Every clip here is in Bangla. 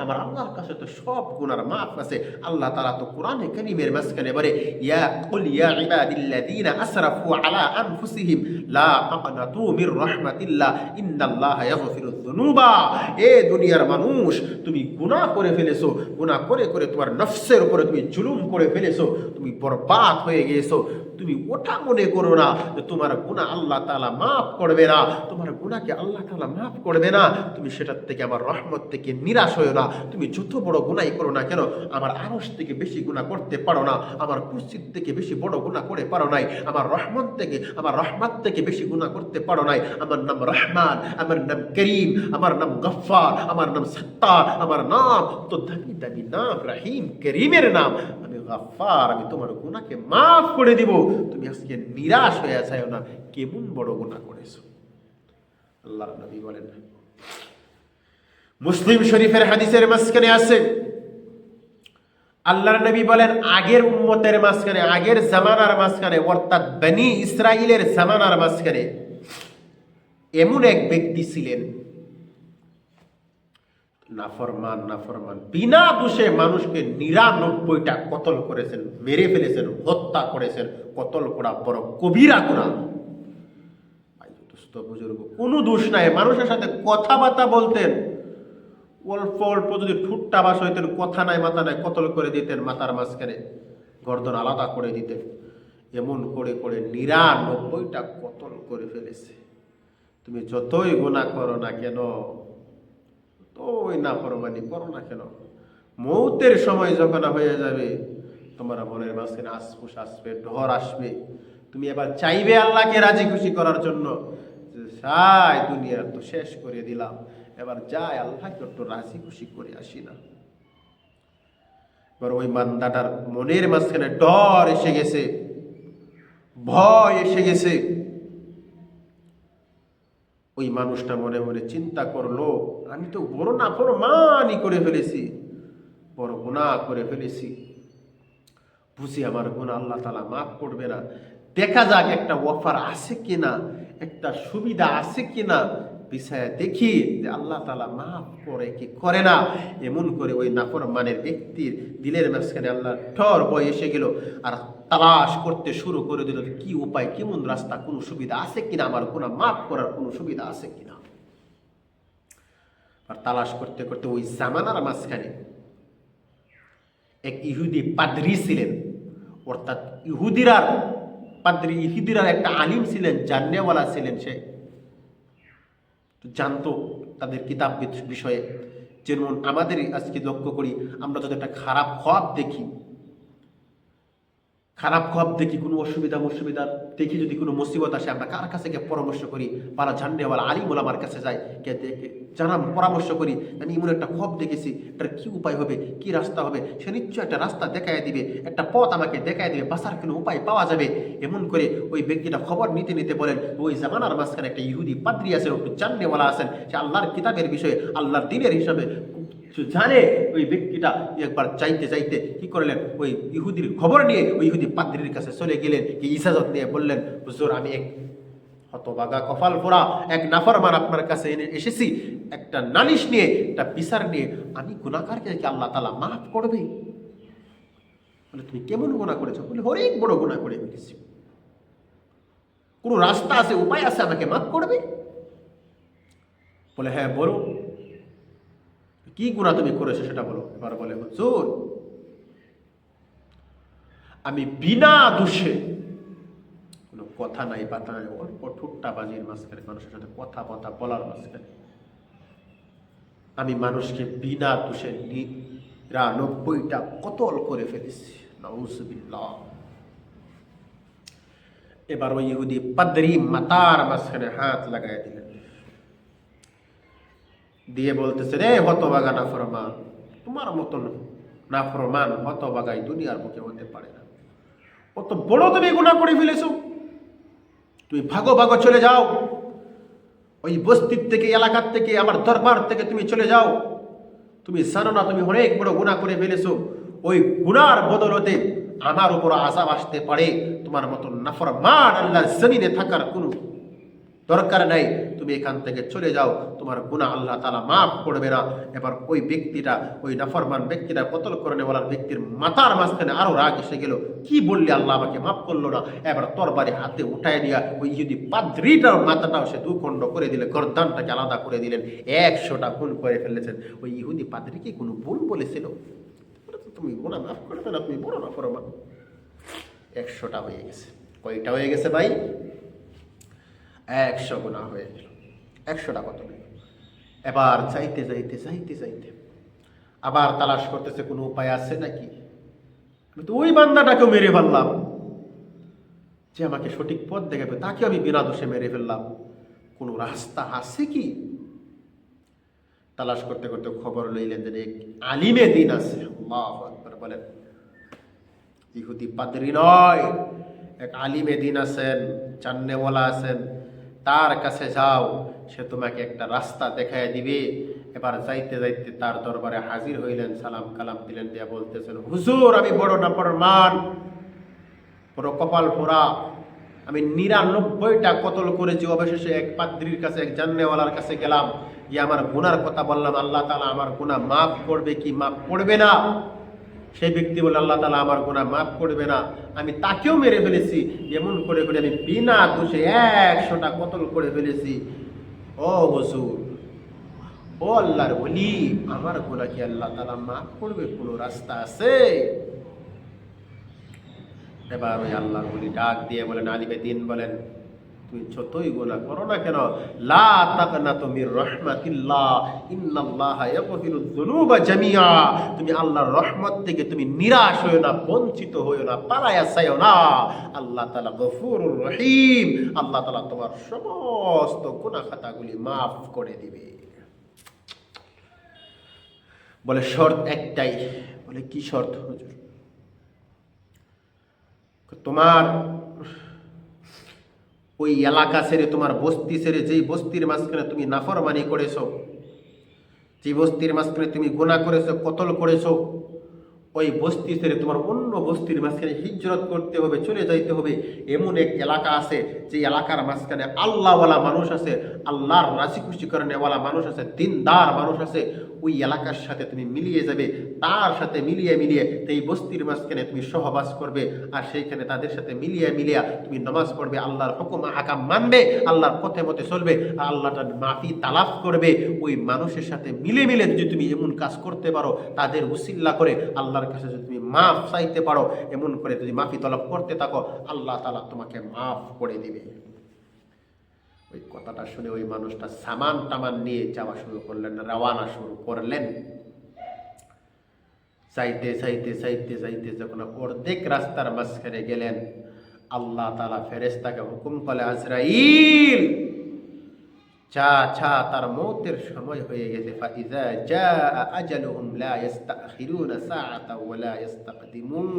আমার আল্লাহর কাছে তো সব গুনার মাফ আছে। আল্লাহ তাআলা তো কোরআনে কারীমের মাঝখানে বলে, ইয়া কুল ইয়া ইবাদিল্লাযীনা আসরাফু আলা আনফুসিহিম লা তাকনাতু মির রাহমাতিল্লাহ ইন্নাল্লাহা ইয়াগফিরুয যুনুবা। এ দুনিয়ার মানুষ, তুমি গুনাহ করে ফেলেছো, গুনাহ করে করে তোমার নফসের উপরে তুমি জুলুম করে ফেলেছো, তুমি বরবাদ হয়ে গিয়েছো। তুমি ওটা মনে করো না যে তোমার গুনাহ আল্লাহ তাআলা মাফ করবে না, তোমার গুনাহকে আল্লাহ তাআলা মাফ করবে না। তুমি সেটার থেকে আমার রহমত থেকে নিরাশ হয়ো না। তুমি যত বড় গুনাহই করো না কেন, আমার আরশ থেকে বেশি গুনাহ করতে পারো না, আমার কুরসি থেকে বেশি বড় গুনাহ করে পারো নাই, আমার রহমত থেকে বেশি গুনাহ করতে পারো নাই। আমার নাম রহমান, আমার নাম করিম, আমার নাম গফফার, আমার নাম সত্তার, আমার নাম তো দামি দামি নাম, রহিম করিমের নাম। আমি গফফার, আমি তোমার গুনাহকে মাফ করে দিব। তুমি আজকে নিরাশ হয়ে যাও না, কেমন বড় গুনাহ করেছো। আল্লাহর নবী বলেন, মুসলিম শরীফের হাদিসের মাঝখানে আছে, আল্লাহর নবী বলেন, আগের উম্মতের মাঝখানে, আগের জামানার মাঝখানে, অর্থাৎ বনি ইসরাইলের জামানার মাঝখানে এমন এক ব্যক্তি ছিলেন, নাফরমান বিনা দোষে মানুষকে ৯৯টা কতল করেছেন, মেরে ফেলেছেন, হত্যা করেছেন। কতল করা বড় কবিরা গুনাহ। বুজুর্গ, কোনো দোষ নাই, মানুষের সাথে কথাবার্তা বলতেন, অল্প অল্প যদি ঠুট্টা বাস হইতেন, কথা নাই মাথা নাই, কতল করে দিতেন, মাথার মাঝখানে গর্দন আলাদা করে দিতেন। এমন করে করে ৯৯টা কতল করে ফেলেছে। তুমি যতই গুনাহ করো না কেন, ওই নাফরমানি করো না কেন, মৌতের সময় যখন হয়ে যাবে, তোমার মনের মাঝখানে আশফুস আসবে, ঢর আসবে। তুমি এবার চাইবে আল্লাহকে রাজি খুশি করার জন্য, যাই দুনিয়া তো শেষ করে দিলাম, এবার যাই আল্লাহকে একটু রাজি খুশি করে আসি না। এবার ওই বান্দাটার মনের মাঝখানে ডর এসে গেছে, ভয় এসে গেছে। ওই মানুষটা মনে মনে চিন্তা করলো, আমি তো বড় নাফরমানি করে ফেলেছি, বড় গুনাহ করে ফেলেছি, বুঝি আমার গুনাহ আল্লাহ তাআলা মাফ করবে না। দেখা যাক একটা অফার আছে কিনা, একটা সুবিধা আছে কিনা, বিষয়ে দেখি যে আল্লাহ তাআলা মাফ করে কি করে না। এমন করে ওই নাফরমানের ব্যক্তির দিলের মাঝখানে আল্লাহর ঠর ভয় এসে গেল, আর তালাশ করতে শুরু করে দিল, কি উপায়, কেমন রাস্তা, কোনো সুবিধা আছে কিনা, আমার গুনাহ মাফ করার কোনো সুবিধা আছে কিনা। আর তালাশ করতে করতে ওই জামানার মাঝখানে এক ইহুদি পাদ্রী ছিলেন, অর্থাৎ ইহুদিরা পাদ্রী, ইহুদিরা একটা আলিম ছিলেন, জাননেওয়ালা ছিলেন। সে জানতো তাদের কিতাব বিষয়ে। যেমন আমাদের আজকে লক্ষ্য করি, আমরা যদি একটা খারাপ খোয়াব দেখি, কোনো অসুবিধা দেখি, যদি কোনো মুসিবত আসে, আমরা কার কাছে গিয়ে পরামর্শ করি? পারা জাননেওয়ালা আলিম ওলামার কাছে যাই, পরামর্শ করি, আমি এমন একটা খোয়াব দেখেছি, এটার কি উপায় হবে, কি রাস্তা হবে। সে নিশ্চয় একটা রাস্তা দেখায় দিবে, একটা পথ আমাকে দেখায় দিবে, বাঁচার কোনো উপায় পাওয়া যাবে। এমন করে ওই ব্যক্তিটা খবর নিতে বলেন, ওই জামানার মাঝখানে একটা ইহুদি পাদ্রী আছেন, একটু জাননেওয়ালা আছেন, সে আল্লাহর কিতাবের বিষয়ে, আল্লাহর দ্বীনের হিসাবে জানে। ওই ব্যক্তিটা একবার চাইতে কি করলেন, ওই ইহুদির খবর নিয়ে ওই ইহুদি পাদ্রীর কাছে চলে গেলেন, কি ইজাজত নিয়ে বললেন, হুজুর, আমি এক হতভাগা কপাল পোড়া এক নাফরমান আপনার কাছে এসেছি, একটা নালিশ নিয়ে, একটা বিচার নিয়ে। আমি গুনাহগারকে কি আল্লাহ তাআলা মাফ করবে? বলে, তুমি কেমন গুনাহ করেছো? বলে, অনেক বড় গুনাহ করে ফেলেছি, কোনো রাস্তা আছে, উপায় আছে, আমাকে মাফ করবে? বলে, হ্যাঁ বলো, কি গুনাহ তুমি করেছো সেটা বলো। এবার বলে, হুজুর, আমি বিনা দোষে, কোনো কথা নাই বাতা নাই, অল্প ঠুট্টা বাজির মাঝখানে, মানুষের সাথে কথা বলার মাঝখানে, আমি মানুষকে বিনা দোষে ৯৯টা কতল করে ফেলেছি। নাউজুবিল্লাহ। এবার ওই ইহুদি পাদ্রী মাথার মাঝখানে হাত লাগাই দিলেন, দিয়ে বলতেছে, রে হতভাগা নাফরমান, তোমার মতন নাফরমান হতভাগাই দুনিয়ার বুকে হতে পারে না। কত বড় তুমি গুনাহ করে ফেলেছো, তুমি ভাগো চলে যাও, ওই বস্তির থেকে, এলাকার থেকে, আমার দরবার থেকে তুমি চলে যাও। তুমি জানো না তুমি অনেক বড় গুনাহ করে ফেলেছো, ওই গুনার বদলতে আমার উপর আযাব আসতে পারে। তোমার মতন নাফরমান আল্লাহর জমিনে থাকার কোনো দরকার নাই। তুমি এখান থেকে চলে যাও, তোমার গুনাহ আল্লাহ তাআলা মাফ করবে না। এবার ওই ব্যক্তিটা, ওই নাফরমান ব্যক্তিটা, কতল করে নেওয়ার ব্যক্তির মাথার মাঝখানে আরো রাগ এসে গেল, কি বললি আল্লাহ আমাকে মাফ করলো না। এবার তরবারি হাতে উঠায় দিয়া ওই ইহুদি পাদ্রীটার মাথাটাও সে দুখণ্ড করে দিলে, গর্দানটাকে আলাদা করে দিলেন, 100টা খুন করে ফেলেছেন। ওই ইহুদি পাদ্রী কি কোনো ভুল বলেছিল? তুমি গুনাহ মাফ করবে না, তুমি বড় নাফরমান। 100টা হয়ে গেছে। কয়টা হয়ে গেছে ভাই? 100 গুনাহ হয়ে গেল। 100টা কত? এবার চাইতে চাইতে চাইতে চাইতে আবার তালাশ করতেছে কোনো উপায় আছে নাকি। আমি তো ওই বান্দাটাকেও মেরে ফেললাম, যে আমাকে সঠিক পথ দেখাবে তাকে আমি বিনা দোষে মেরে ফেললাম, কোনো রাস্তা আছে কি? তালাশ করতে করতে খবর লইলেন যে এক আলিমে দিন আছে। আল্লাহু আকবার বলেন। ইহুদি পাদ্রী নয়, এক আলিমে দিন আছেন, জান্নেওয়ালা আছেন, তার কাছে যাও, সে তোমাকে একটা রাস্তা দেখায় দিবে। এবার যাইতে যাইতে তার দরবারে হাজির হইলেন, সালাম কালাম দিলেন, দিয়া বলতেছেন, হুজুর আমি বড় নাফরমান, বড় কপাল পোড়া, আমি 99টা কতল করেছি, অবশেষে এক পাদ্রীর কাছে, এক জান্নেওয়ালার কাছে গেলাম, গিয়ে আমার গুনার কথা বললাম, আল্লাহ তাআলা আমার গুনাহ মাফ করবে কি মাফ করবে না? সেই ব্যক্তি বলে, আল্লাহ তাআলা আমার গুনাহ মাফ করবে না, আমি তাকেও মেরে ফেলেছি, এমন করে করে আমি বিনা দোষে 100টা কতল করে ফেলেছি। ও হুজুর, ও আল্লাহর ওলি, আমার গুনাহ কি আল্লাহ তাআলা মাফ করবে? কোনো রাস্তা আছে? এবার ওই আল্লাহর ওলি ডাক দিয়ে বলেন, আলিমে দিন বলেন, তুমি যতই গুনাহ করো না কেন, লা তাকনাতু মির রাহমাতিল্লাহ, ইন্নাল্লাহা ইয়াগফিরুয যুনুবা জামিআ, তুমি আল্লাহর রহমত থেকে তুমি নিরাশ হয়ো না, বঞ্চিত হয়ো না, পালায়া যায়ও না। আল্লাহ তাআলা গফুরুর রহিম, আল্লাহ তাআলা তোমার সমস্ত গুনাহ খাতাগুলি মাফ করে দিবে। বলে শর্ত একটাই। বলে কি শর্ত হুজুর? তোমার ওই এলাকা ছেড়ে, তোমার বস্তি ছেড়ে, যেই বস্তির মাঝখানে তুমি নাফরমানি করেছো, যে বস্তির মাঝখানে তুমি গুনাহ করেছো, কতল করেছো, ওই বস্তি ছেড়ে তোমার অন্য বস্তির মাঝখানে হিজরত করতে হবে, চলে যাইতে হবে। এমন এক এলাকা আছে, যে এলাকার মাঝখানে আল্লাহওয়ালা মানুষ আছে, আল্লাহর রাজি খুশি করে নেওয়ালা মানুষ আছে, দিনদার মানুষ আছে। ওই এলাকার সাথে তুমি মিলিয়ে যাবে, তার সাথে মিলিয়ে মিলিয়ে এই বস্তির মাঝখানে তুমি সহবাস করবে, আর সেইখানে তাদের সাথে মিলিয়ে মিলিয়ে তুমি নামাজ পড়বে, আল্লাহর হুকুম আহকাম মানবে, আল্লাহর পথে মতে চলবে, আর আল্লাহটা মাফি তালাফ করবে। ওই মানুষের সাথে মিলে মিলে যদি তুমি এমন কাজ করতে পারো, তাদের উসিল্লা করে আল্লাহর কাছে যদি তুমি মাফ চাইতে পারো, এমন করে যদি মাফি তলব করতে থাকো, আল্লাহ তাআলা তোমাকে মাফ করে দিবে। ওই কথাটা শুনে ওই মানুষটা সামান টামান নিয়ে যাওয়া শুরু করলেন, রওয়ানা শুরু করলেন। চাইতে চাইতে চাইতে চাইতে যখন অর্ধেক রাস্তার মাঝখানে গেলেন, আল্লাহ তাআলা ফেরেশতাকে হুকুম করলে, আজরাইল যা যা, তার মৌতের সময় হয়ে গেছে। ফাইজা জাআ আজালুহুম লা ইস্তাখিরুনা সাআতাও ওয়া লা ইস্তাকদিমুন।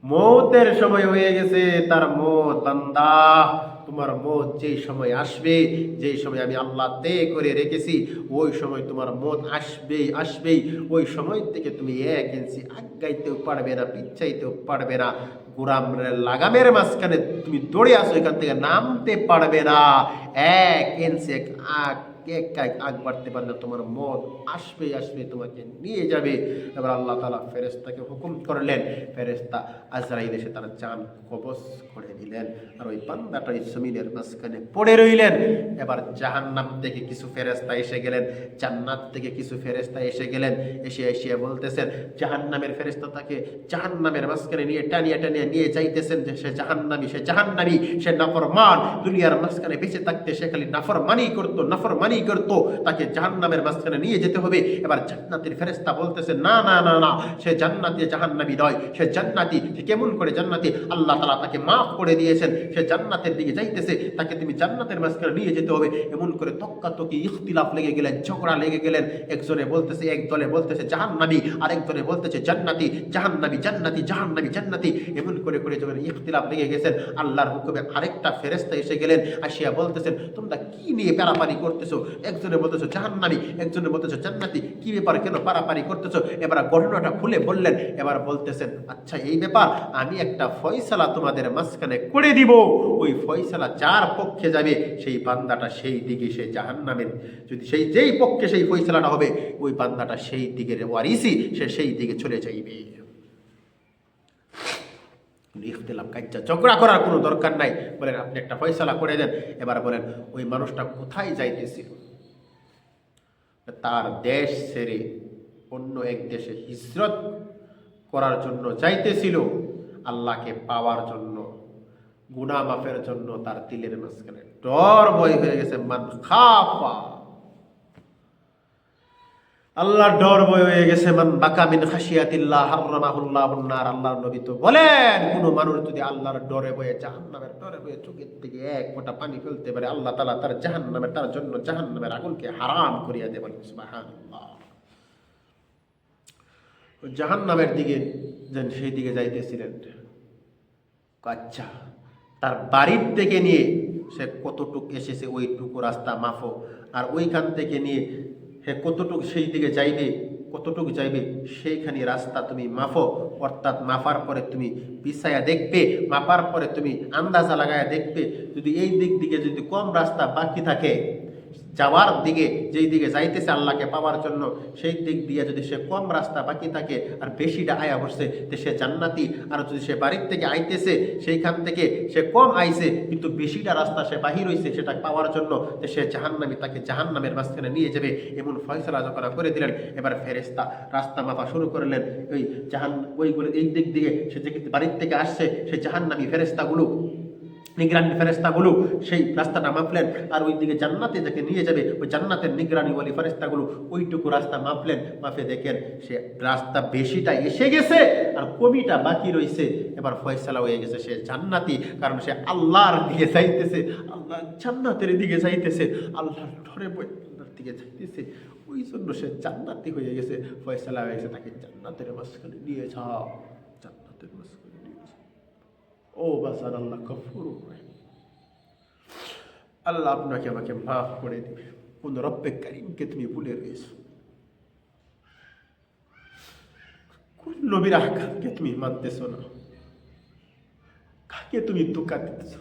মৌতের সময় হয়ে গেছে, তার মৌত। বান্দা, তোমার মৌত যেই সময় আসবে, যেই সময় আমি আল্লাহ তয় করে রেখেছি, ওই সময় তোমার মৌত আসবেই আসবেই। ওই সময় থেকে তুমি 1 ইঞ্চি আগাইতেও পারবে না, পিছাইতেও পারবে না। গোরামের লাগামের মাঝখানে তুমি দৌড়ে আসো, এখান থেকে নামতে পারবে না। 1 ইঞ্চি আগ বাড়তে পারবে না, তোমার মত আসবে আসবে, তোমাকে নিয়ে যাবে। এবার আল্লাহ তাআলা ফেরেশতাকে হুকুম করলেন, ফেরেশতা আজরাইল এসে তার জান কবজ করে দিলেন। আর ওই বান্দাটা এই জমিনের মাঝখানে পড়ে রইলেন। এবার জাহান্নাম থেকে কিছু ফেরেশতা এসে গেলেন, জান্নাত থেকে কিছু ফেরেশতা এসে গেলেন। এসে এসে বলতেছেন, জাহান্নামের ফেরেশতা তাকে জাহান্নামের মাঝখানে নিয়ে টানিয়ে টানিয়ে নিয়ে যাইতেছেন, যে সে জাহান্নামী, সে জাহান্নামী, সে নাফরমান। দুনিয়ার মাঝখানে বেঁচে থাকতে সে খালি নাফরমানি করতো, তাকে জাহান্নামের মাঝখানে নিয়ে যেতে হবে। এবার জান্নাতের ফেরেশতা বলতেছে, না না না না, সে জান্নাতি জাহান্নামী নয়, সে জান্নাতি। সে কেমন করে জান্নাতি? আল্লাহ তাআলা তাকে মাফ করে দিয়েছেন, সে জান্নাতের দিকে যাইতেছে, তাকে তুমি জান্নাতের মাঝখানে নিয়ে যেতে হবে। এমন করে তক্কাতকি ইখতিলাফ লেগে গেলেন, ঝগড়া লেগে গেলেন। একজনে বলতেছে, এক দলে বলতেছে জাহান্নামী, আরেক দলে বলতেছে জান্নাতি, জাহান্নামী জান্নাতি, জাহান্নামী জান্নাতি। এমন করে করে যখন ইখতিলাফ লেগে গেছেন, আল্লাহর হুকুমে আরেকটা ফেরেশতা এসে গেলেন, আসিয়া বলতেছেন, তোমরা কি নিয়ে পেরাপারি করতেছো? একজনের বলতেছো জাহান্নামী, একজনের বলতেছো জান্নাতি, কি ব্যাপার, কেন পারাপারি করতেছো? এবার ঘটনাটা খুলে বললেন। এবার বলতেছেন, আচ্ছা এই ব্যাপার, আমি একটা ফয়সালা তোমাদের মাঝখানে করে দিব, ওই ফয়সালা যার পক্ষে যাবে সেই বান্দাটা সেই দিকে সে জাহান্নামের, যদি যেই পক্ষে সেই ফয়সালাটা হবে ওই বান্দাটা সেই দিকের ওয়ারিসি, সে সেই দিকে চলে যাইবে। ইখতিলাফ কাজ্জা ঝগড়া করার কোনো দরকার নাই, বলেন আপনি একটা ফয়সালা করে দেন। এবার বলেন ওই মানুষটা কোথায় যাইতেছিল? তার দেশ ছেড়ে অন্য এক দেশে হিজরত করার জন্য যাইতেছিল, আল্লাহকে পাওয়ার জন্য, গুনাহ মাফের জন্য। তার দিলের মাঝখানে ডর ভয় হয়ে গেছে। মান খাফা, আল্লাহর ডর ভয় হয়ে গেছে। মান বাকা মিন খাশিয়াতিল্লাহ হারামাহুল্লাহুন নার। আল্লাহর নবী তো বলেন, কোন মানুষ যদি আল্লাহর ডরে ভয়ে, জাহান্নামের ডরে ভয়ে চোখের থেকে এক ফোঁটা পানি ফেলতে পারে, আল্লাহ তাআলা তার জাহান্নামের, তার জন্য জাহান্নামের আগুনকে হারাম করিয়া দেবেন। সুবহানাল্লাহ। জাহান্নামের দিকে যেন সেই দিকে যাইতেছিলেন। আচ্ছা, তার বাড়ির থেকে নিয়ে সে কতটুকু এসেছে ওইটুকু রাস্তা মাফো, আর ওইখান থেকে নিয়ে সে কতটুকু সেই দিকে যাইবে, কতটুকু যাইবে সেইখানে রাস্তা তুমি মাফো। অর্থাৎ মাফার পরে তুমি পিছায়া দেখবে, মাপার পরে তুমি আন্দাজা লাগায়া দেখবে, যদি এই দিক দিকে যদি কম রাস্তা বাকি থাকে, যাওয়ার দিকে যেই দিকে যাইতেছে আল্লাহকে পাওয়ার জন্য, সেই দিক দিয়ে যদি সে কম রাস্তা বাকি থাকে আর বেশিটা আয়া বসছে, তো সে জান্নাতি। আর যদি সে বাড়ির থেকে আইতেছে, সেইখান থেকে সে কম আইছে কিন্তু বেশিটা রাস্তা সে বাহির হইছে সেটা পাওয়ার জন্য, তো সে জাহান্নামী, তাকে জাহান্নামের মাঝখানে নিয়ে যাবে। এমন ফয়সালা যখন করে দিলেন, এবার ফেরেশতা রাস্তা মাপা শুরু করলেন। ওইগুলো এই দিক দিয়ে সে যে বাড়ির থেকে আসছে, সেই জাহান্নামী ফেরেশতাগুলো, নিগরানি ফেরেশতাগুলো সেই রাস্তাটা মাপলেন। আর ওই দিকে জান্নাতে যাকে নিয়ে যাবে, ওই জান্নাতের নিগরানি ওয়ালি ফেরেশতাগুলো ওইটুকু রাস্তা মাপলেন। মাপে দেখেন সে রাস্তা বেশিটা এসে গেছে আর কমিটা বাকি রয়েছে। এবার ফয়সালা হয়ে গেছে, সে জান্নাতি, কারণ সে আল্লাহর দিকে যাইতেছে, আল্লাহ জান্নাতের দিকে যাইতেছে, আল্লাহর ডরে বই আল্লাহর দিকে যাইতেছে, ওই জন্য সে জান্নাতি হয়ে গেছে। ফয়সালা হয়ে গেছে, তাকে জান্নাতের মাঝখানে নিয়ে যাও, জান্নাতের মাঝখানে। ও বাজার, আল্লাহ গফুর রহিম। আল্লাহ আপনাকে আমাকে মাফ করে দিবে। কোন রব্বে কারীমকে তুমি ভুলে রয়েছো, কোন নবীর আহকামকে তুমি মানতেছো না, কাকে তুমি ধোঁকা দিতেছো,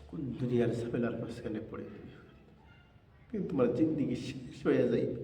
কোন দুনিয়ার ঝামেলার মাঝখানে পড়ে তুমি, কিন্তু তোমার জিন্দেগি শেষ হয়ে যাইবে।